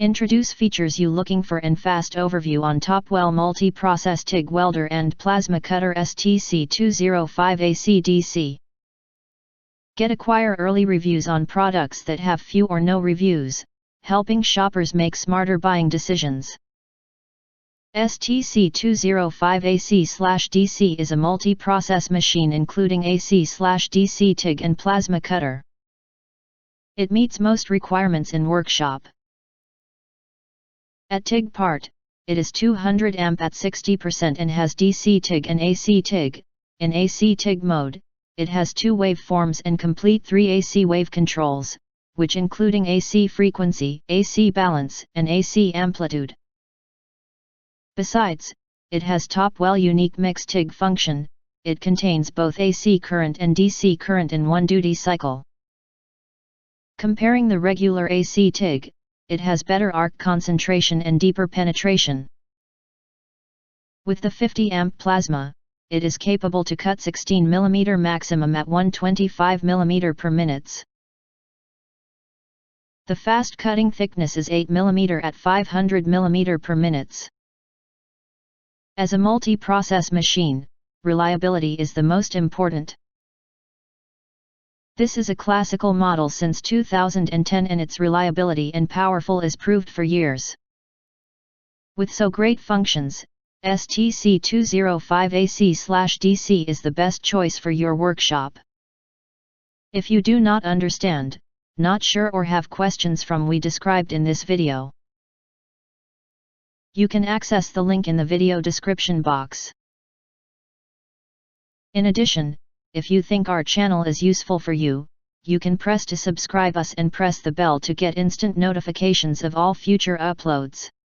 Introduce features you looking for and fast overview on Topwell multiprocess TIG welder and plasma cutter STC-205ACDC. Acquire early reviews on products that have few or no reviews, helping shoppers make smarter buying decisions. STC-205AC/DC is a multi-process machine including AC/DC TIG and plasma cutter. It meets most requirements in workshop. At TIG part, it is 200 amp at 60% and has DC TIG and AC TIG. In AC TIG mode, it has two waveforms and complete 3 AC wave controls, which including AC frequency, AC balance, and AC amplitude. Besides, it has Topwell unique mix TIG function. It contains both AC current and DC current in one duty cycle. Comparing the regular AC TIG, it has better arc concentration and deeper penetration. With the 50 amp plasma, it is capable to cut 16 mm maximum at 125 mm per minute. The fast cutting thickness is 8 mm at 500 mm per minute. As a multi-process machine, reliability is the most important. This is a classical model since 2010 and its reliability and powerful is proved for years. With so great functions, STC-205AC/DC is the best choice for your workshop. If you do not understand, not sure or have questions from we described in this video, you can access the link in the video description box. In addition, if you think our channel is useful for you, you can press to subscribe us and press the bell to get instant notifications of all future uploads.